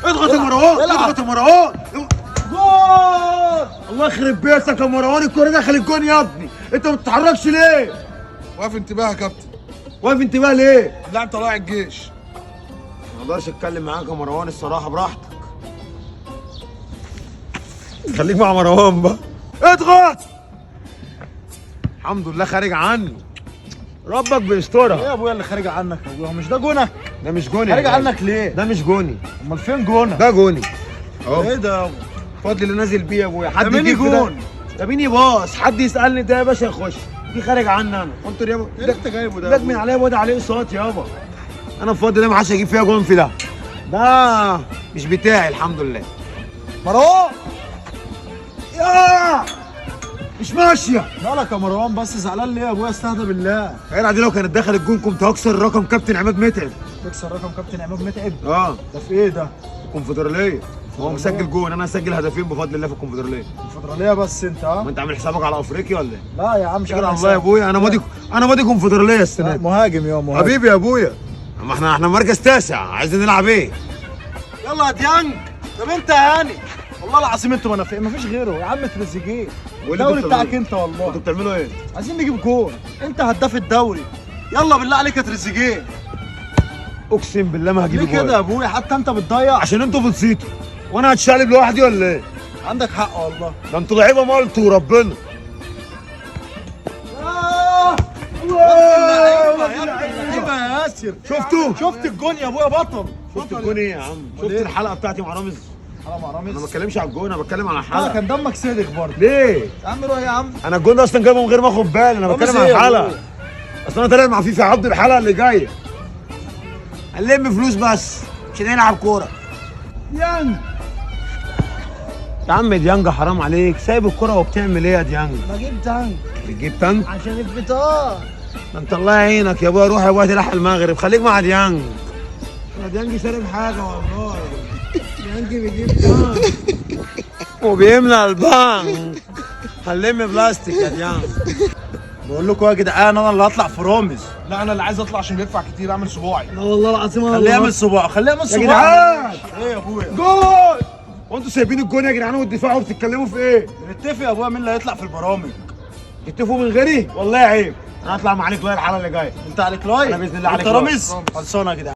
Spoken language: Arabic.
اضغط يا مروان، اضغط يا مروان. جول. الله يخرب بيتك يا مروان، الكوره دخلت الجون يا ابني، انت ما بتتحركش ليه؟ واقف انتباه يا كابتن. واقف انتباه ليه؟ اللاعب طلائع الجيش. ما اقدرش اتكلم معاك يا مروان الصراحه، براحتك. خليك مع مروان بقى. اضغط. الحمد لله خارج عني، ربك بيسترها. ايه يا ابويا اللي خارج عنك يا ابويا؟ مش ده جونك؟ ده مش جوني. خارج عنك ليه؟ ده مش جوني. امال فين جونك؟ ده جوني اهو. ايه ده يا ابو؟ فضل اللي نازل بيه يا ابويا. حد ده مين يجيب في جون؟ ده مين يباص؟ حد يسالني ده يا باشا يخش. دي خارج عني انا. قلت له يابا ايه اللي انت جايبه ده؟ ده من عليا وده عليه اقساط يابا. انا بفضل ده ما حدش هيجيب فيها جون في ده. ده مش بتاعي الحمد لله. مروان يا مش ماشيه. مالك يا مروان بس زعلان ليه يا ابويا؟ استهدى بالله. العيال دي لو كانت دخلت الجون كنت هكسر رقم كابتن عماد متعب. تكسر رقم كابتن عماد متعب؟ اه ده في ايه ده؟ الكونفدراليه. هو مسجل جون، انا هسجل هدفين بفضل الله في الكونفدراليه. الفدراليه بس انت ما ها؟ انت عامل حسابك على افريقيا ولا ايه؟ لا يا عم مش شكرا الله يا ابويا، انا ماضي كونفدراليه السنه دي. مهاجم يا مهاجم. حبيبي يا ابويا. اما احنا مركز تاسع، عايزين نلعب ايه؟ يلا يا ديانج. طب انت يا هاني والله العظيم انتوا منافقين مفيش غيره يا عم. تريزيجيه الدوري بتاعك انت والله. انتوا بتعملوا ايه؟ عايزين نجيب جول. انت هداف الدوري. يلا بالله عليك يا تريزيجيه. اقسم بالله ما هجيب ليه كده يا جول. ابويا؟ حتى انت بتضيع. عشان انتوا بتصيتوا وانا هتشقلب لوحدي ولا ايه؟ عندك حق والله. ده انتوا لعيبه مالتوا وربنا. لعيبه يا ياسر. شفتوا؟ شفت الجون يا ابويا بطل. شفت الجون ايه يا عم؟ شفت ايه؟ الحلقه بتاعتي مع رامز؟ حرام يا رامز. انا ما بتكلمش على الجون، انا بتكلم على اه الحلقه. كان دمك صادق برضه. ليه؟ يا عم روح يا عم. انا الجون ده اصلا جايبه من غير ما اخد بالي، انا رامز بتكلم ايه على يا الحلقه. ابويا؟ اصل انا طالع مع فيفا عبد الحلقه اللي جايه. هنلم فلوس بس عشان نلعب كوره. ديانج يا عم ديانج حرام عليك، سايب الكوره وبتعمل ايه يا ديانج؟ بجيب تانك بتجيب تانك؟ عشان الفطار. ده انت الله يعينك يا ابويا، روح يا ابويا تلحق المغرب، خليك مع ديانج. يا ديانج شارب حاجه والله. ديانج بيجيب تانك وبيملى البنك. هنلم بلاستيك يا ديانج. بقول لكم يا جدعان انا اللي هطلع في رامز. لا انا اللي عايز اطلع عشان بيدفع كتير، اعمل صباعي. لا والله العظيم خليه يعمل صباع، خليه يعمل صباع. جدعان! ايه يا ابويا؟ جول! وانتوا سايبين الجون يا جدعان والدفاع وبتتكلموا في ايه؟ نتفق يا ابويا مين اللي هيطلع في البرامج. تتفقوا من غيري؟ والله عيب. انا هطلع معاك لايف الحلقه اللي جايه. انت عليك لايف. أنا بإذن الله عليك انت لايف. رامز خلصانه يا جدعان.